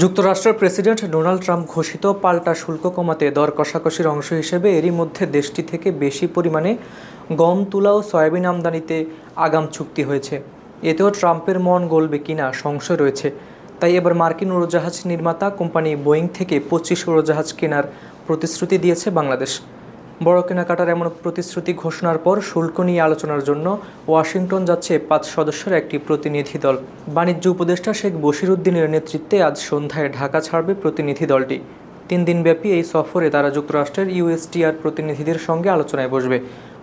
যুক্তরাষ্ট্রের president Donald Trump ঘোষিত পাল্টা শুল্ক কমাতে দর কষাকষির অংশ হিসেবে এরই মধ্যে দেশটি থেকে বেশি পরিমাণে গম, তুলা ও সয়াবিন আমদানিতে আগাম চুক্তি হয়েছে। এতেও ট্রাম্পের মন গলবে কিনা সংশয় রয়েছে। তাই এবার মার্কিন উড়োজাহাজ নির্মাতা কোম্পানি বোয়িং থেকে 25 উড়োজাহাজ কেনার প্রতিশ্রুতি দিয়েছে বাংলাদেশ। বড় কেনাকাটার এমন প্রতিশ্রুতি ঘোষণার পর শুল্ক নিয়ে আলোচনার জন্য ওয়াশিংটন যাচ্ছে 5 সদস্যের একটি প্রতিনিধি দল। বাণিজ্য উপদেষ্টা শেখ বশির উদ্দিনের নেতৃত্বে আজ সন্ধ্যায় ঢাকা ছাড়বে প্রতিনিধি দলটি। 3 দিনব্যাপী এই সফরে তারা যুক্তরাষ্ট্রের ইউএসটিআর প্রতিনিধিদের সঙ্গে আলোচনায় বসবে।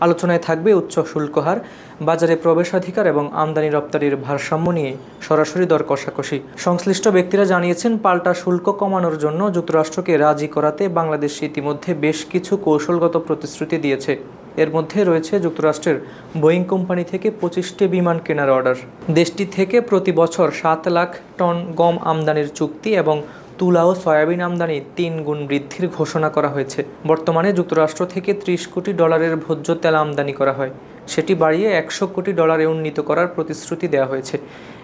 আলোচনায় থাকবে উচ্চ শুল্ক হার, বাজারে প্রবেশাধিকার এবং আমদানি রপ্তানির ভারসাম্য নিয়ে সরাসরি দর কষাকষি। সংশ্লিষ্ট ব্যক্তিরা জানিয়েছেন, পাল্টা শুল্ক কমানোর জন্য যুক্তরাষ্ট্রকে রাজি করাতে বাংলাদেশ ইতিমধ্যে বেশ কিছু কৌশলগত প্রতিশ্রুতি দিয়েছে। এর মধ্যে রয়েছে যুক্তরাষ্ট্রের বোয়িং কোম্পানি থেকে 25টি বিমান কেনার অর্ডার, দেশটি থেকে প্রতি বছর 7 লাখ টন গম আমদানির চুক্তি এবং তুলা ও সয়াবিন আমদানি 3 গুণ বৃদ্ধির ঘোষণা করা হয়েছে। বর্তমানে যুক্তরাষ্ট্র থেকে $30 কোটি ভোজ্য তেল আমদানি করা হয়, সেটি বাড়িয়ে $100 কোটি উন্নীত করার প্রতিশ্রুতি দেওয়া হয়েছে।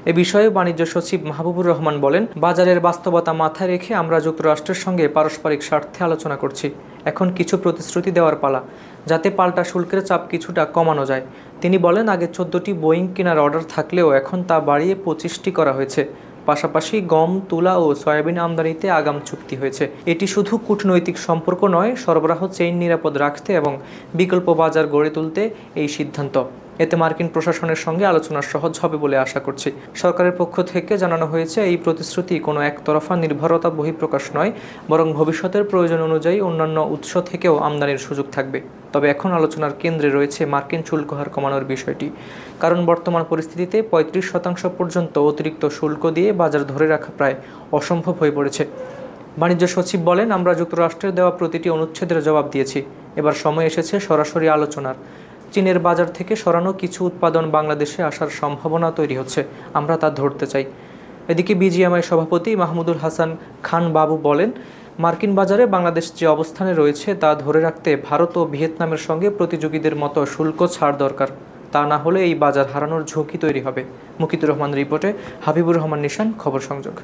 এ বিষয়ে বাণিজ্য সচিব মাহবুবুর রহমান বলেন, বাজারের বাস্তবতা মাথায় রেখে আমরা যুক্তরাষ্ট্রের সঙ্গে পারস্পরিক স্বার্থে আলোচনা করছি। এখন কিছু প্রতিশ্রুতি দেওয়ার পালা, যাতে পাল্টা শুল্কের চাপ কিছুটা কমানো যায়। তিনি বলেন, আগে 14টি বোয়িং কেনার অর্ডার থাকলেও এখন তা বাড়িয়ে 25টি করা হয়েছে। পাশাপাশি গম, তুলা ও সয়াবিন আমদানিতে আগাম চুক্তি হয়েছে। এটি শুধু কূটনৈতিক সম্পর্ক নয়, সরবরাহ চেইন নিরাপদ রাখতে এবং বিকল্প বাজার গড়ে তুলতে এই সিদ্ধান্ত। এতে মার্কিন প্রশাসনের সঙ্গে আলোচনা সহজ হবে বলে আশা করছি। সরকারের পক্ষ থেকে জানানো হয়েছে, এই প্রতিশ্রুতি কোনো একতরফা নির্ভরতা বহিঃপ্রকাশ নয়, বরং ভবিষ্যতের প্রয়োজন অনুযায়ী অন্যান্য উৎস থেকেও আমদানির সুযোগ থাকবে। তবে এখন আলোচনার কেন্দ্রে রয়েছে মার্কিন শুল্ক হার কমানোর বিষয়টি, কারণ বর্তমান পরিস্থিতিতে 35% পর্যন্ত অতিরিক্ত শুল্ক দিয়ে বাজার ধরে রাখা প্রায় অসম্ভব হয়ে পড়েছে। বাণিজ্য সচিব বলেন, আমরা যুক্তরাষ্ট্রের দেওয়া প্রতিটি অনুচ্ছেদের জবাব দিয়েছি। এবার সময় এসেছে সরাসরি আলোচনার। চীনের বাজার থেকে সরানো কিছু উৎপাদন বাংলাদেশে আসার সম্ভাবনা তৈরি হচ্ছে, আমরা তা ধরতে চাই। এদিকে বিজিএমআই সভাপতি মাহমুদুল হাসান খান বাবু বলেন, মার্কিন বাজারে বাংলাদেশ যে অবস্থানে রয়েছে তা ধরে রাখতে ভারত ও ভিয়েতনামের সঙ্গে প্রতিযোগীদের মতো শুল্ক ছাড় দরকার। তা না হলে এই বাজার হারানোর ঝুঁকি তৈরি হবে। মুকিতুর রহমান রিপোর্টে, হাবিবুর রহমান নিশান, খবর সংযোগ।